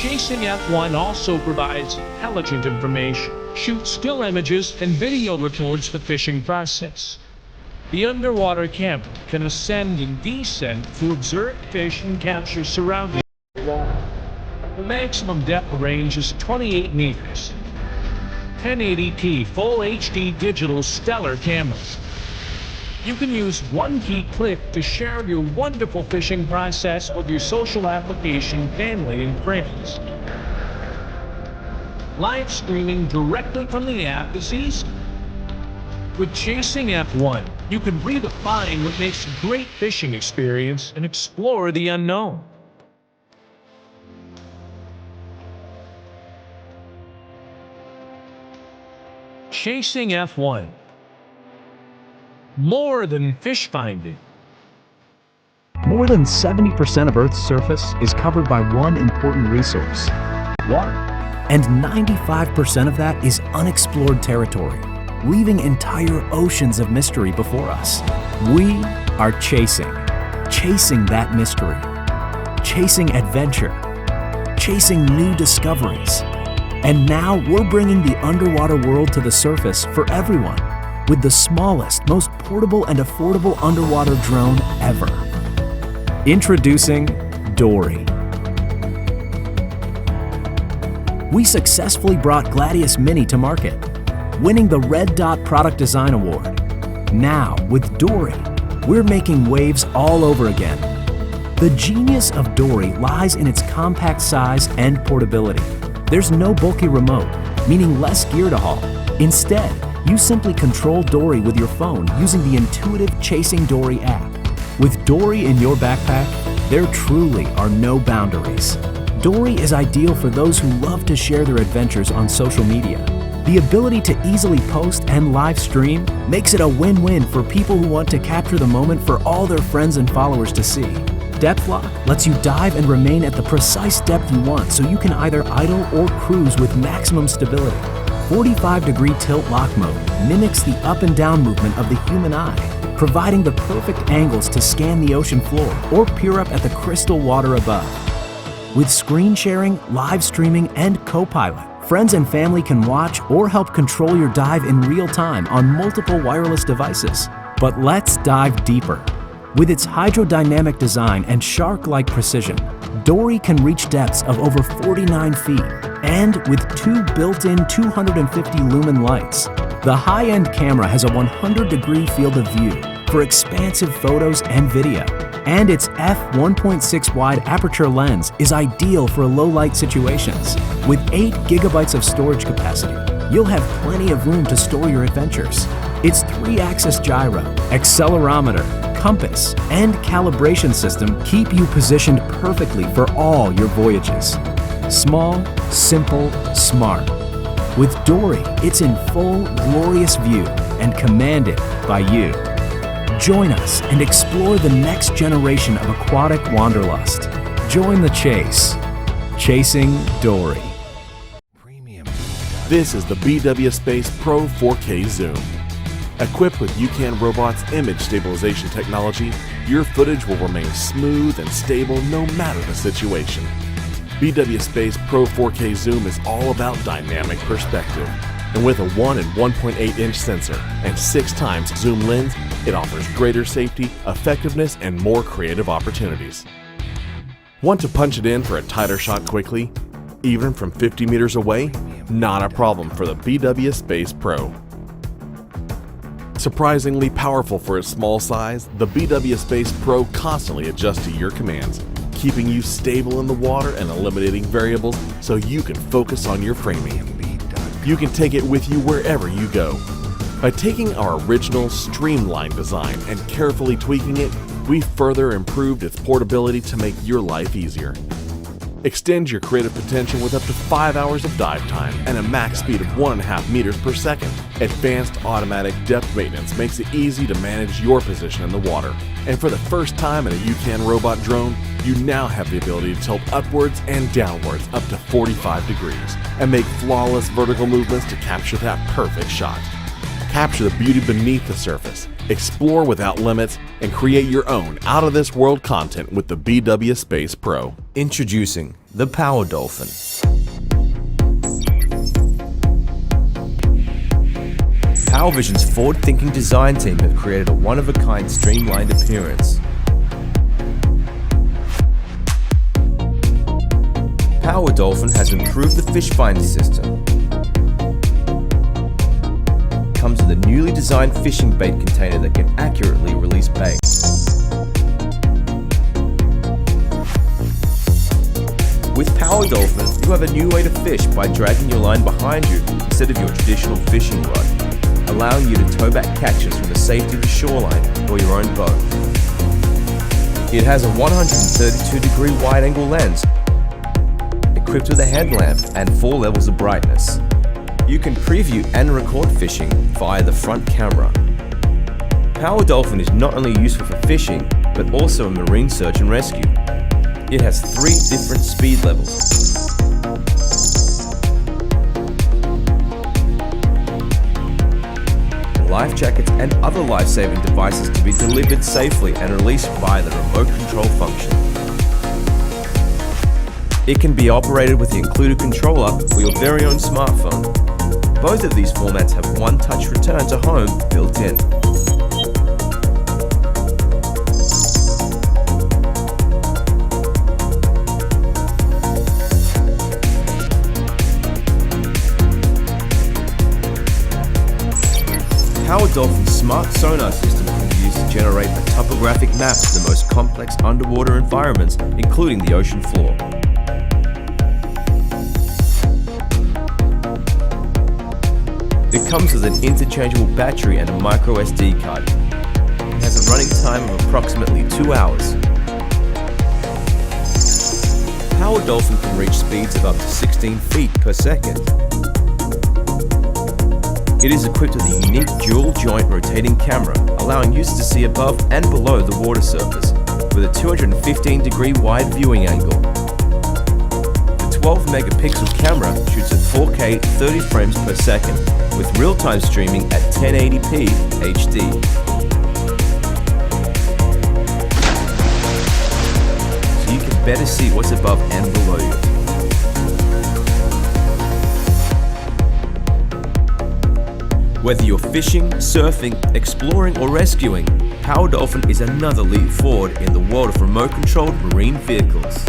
Chasing F1 also provides intelligent information, shoots still images, and video records the fishing process. The underwater camera can ascend and descend to observe fish and capture surroundings. The maximum depth range is 28 meters. 1080p Full HD digital stellar cameras. You can use one key click to share your wonderful fishing process with your social application, family, and friends. Live streaming directly from the app is easy. With Chasing F1, you can redefine what makes a great fishing experience and explore the unknown. Chasing F1. More than fish finding. More than 70% of Earth's surface is covered by one important resource: water. And 95% of that is unexplored territory, leaving entire oceans of mystery before us. We are chasing that mystery, chasing adventure, chasing new discoveries. And now we're bringing the underwater world to the surface for everyone, with the smallest, most portable and affordable underwater drone ever. Introducing Dory. We successfully brought Gladius Mini to market, winning the Red Dot Product Design Award. Now, with Dory, we're making waves all over again. The genius of Dory lies in its compact size and portability. There's no bulky remote, meaning less gear to haul. Instead, you simply control Dory with your phone using the intuitive Chasing Dory app. With Dory in your backpack, there truly are no boundaries. Dory is ideal for those who love to share their adventures on social media. The ability to easily post and live stream makes it a win-win for people who want to capture the moment for all their friends and followers to see. Depth Lock lets you dive and remain at the precise depth you want, so you can either idle or cruise with maximum stability. 45-degree tilt lock mode mimics the up and down movement of the human eye, providing the perfect angles to scan the ocean floor or peer up at the crystal water above. With screen sharing, live streaming, and co-pilot, friends and family can watch or help control your dive in real time on multiple wireless devices. But let's dive deeper. With its hydrodynamic design and shark-like precision, Dory can reach depths of over 49 feet, and with two built-in 250 lumen lights. The high-end camera has a 100-degree field of view for expansive photos and video, and its f1.6 wide aperture lens is ideal for low-light situations. With 8 gigabytes of storage capacity, you'll have plenty of room to store your adventures. Its 3-axis gyro, accelerometer, compass, and calibration system keep you positioned perfectly for all your voyages. Small, simple, smart. With Dory, it's in full, glorious view and commanded by you. Join us and explore the next generation of aquatic wanderlust. Join the chase. Chasing Dory. This is the BW Space Pro 4K Zoom. Equipped with Youcan Robot's image stabilization technology, your footage will remain smooth and stable no matter the situation. BW Space Pro 4K Zoom is all about dynamic perspective. And with a 1 and 1.8 inch sensor and 6 times zoom lens, it offers greater safety, effectiveness, and more creative opportunities. Want to punch it in for a tighter shot quickly? Even from 50 meters away? Not a problem for the BW Space Pro. Surprisingly powerful for its small size, the BW Space Pro constantly adjusts to your commands, keeping you stable in the water and eliminating variables so you can focus on your framing. You can take it with you wherever you go. By taking our original streamlined design and carefully tweaking it, we further improved its portability to make your life easier. Extend your creative potential with up to 5 hours of dive time and a max speed of 1.5 meters per second. Advanced automatic depth maintenance makes it easy to manage your position in the water. And for the first time in a Youcan robot drone, you now have the ability to tilt upwards and downwards up to 45 degrees and make flawless vertical movements to capture that perfect shot. Capture the beauty beneath the surface, explore without limits, and create your own out-of-this-world content with the BW Space Pro. Introducing the Powerdolphin. PowerVision's forward-thinking design team have created a one-of-a-kind streamlined appearance. Powerdolphin has improved the fish finder system. Comes with a newly designed fishing bait container that can accurately release bait. With Powerdolphin, you have a new way to fish by dragging your line behind you instead of your traditional fishing rod, allowing you to tow back catches from the safety of the shoreline or your own boat. It has a 132-degree wide-angle lens, equipped with a headlamp and 4 levels of brightness. You can preview and record fishing via the front camera. Powerdolphin is not only useful for fishing, but also in marine search and rescue. It has 3 different speed levels. Life jackets and other life-saving devices to be delivered safely and released via the remote control function. It can be operated with the included controller or your very own smartphone. Both of these formats have one-touch return to home built in. Powerdolphin's smart sonar system can be used to generate a topographic map of the most complex underwater environments, including the ocean floor. It comes with an interchangeable battery and a micro SD card. It has a running time of approximately 2 hours. Powerdolphin can reach speeds of up to 16 feet per second. It is equipped with a unique dual-joint rotating camera, allowing users to see above and below the water surface, with a 215-degree wide viewing angle. The 12-megapixel camera shoots at 4K 30 frames per second, with real-time streaming at 1080p HD. So you can better see what's above and below you. Whether you're fishing, surfing, exploring, or rescuing, Powerdolphin is another leap forward in the world of remote-controlled marine vehicles.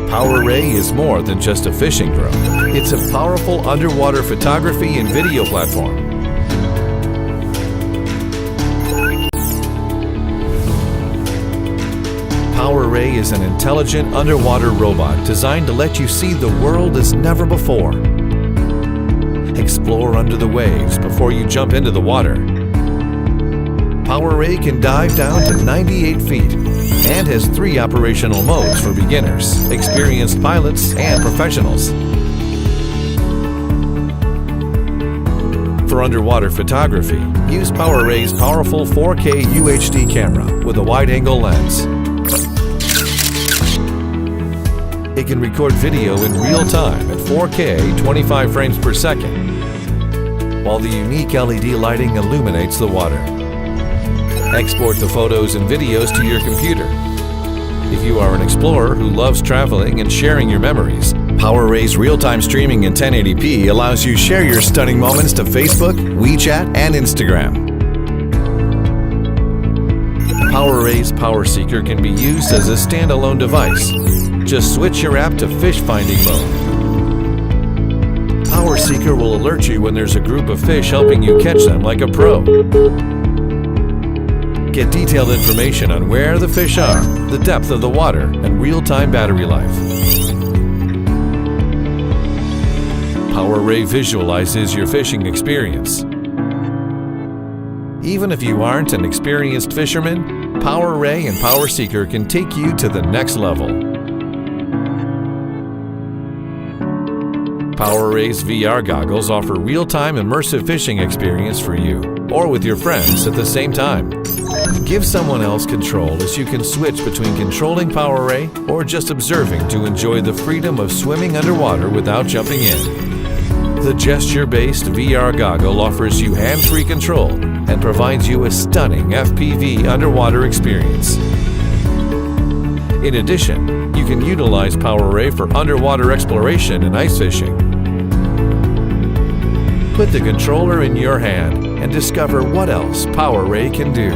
PowerRay is more than just a fishing drone. It's a powerful underwater photography and video platform. PowerRay is an intelligent underwater robot designed to let you see the world as never before. Explore under the waves before you jump into the water. PowerRay can dive down to 98 feet and has 3 operational modes for beginners, experienced pilots, and professionals. For underwater photography, use PowerRay's powerful 4K UHD camera with a wide-angle lens. It can record video in real time at 4K 25 frames per second, while the unique LED lighting illuminates the water. Export the photos and videos to your computer. If you are an explorer who loves traveling and sharing your memories, PowerRay's real-time streaming in 1080p allows you to share your stunning moments to Facebook, WeChat, and Instagram. PowerRay's Power Seeker can be used as a standalone device. Just switch your app to fish finding mode. Power Seeker will alert you when there's a group of fish helping you catch them like a pro. Get detailed information on where the fish are, the depth of the water, and real-time battery life. PowerRay visualizes your fishing experience. Even if you aren't an experienced fisherman, PowerRay and Power Seeker can take you to the next level. PowerRay's VR goggles offer real-time immersive fishing experience for you or with your friends at the same time. Give someone else control as you can switch between controlling PowerRay or just observing to enjoy the freedom of swimming underwater without jumping in. The gesture-based VR goggle offers you hands-free control and provides you a stunning FPV underwater experience. In addition, you can utilize PowerRay for underwater exploration and ice fishing. Put the controller in your hand and discover what else PowerRay can do.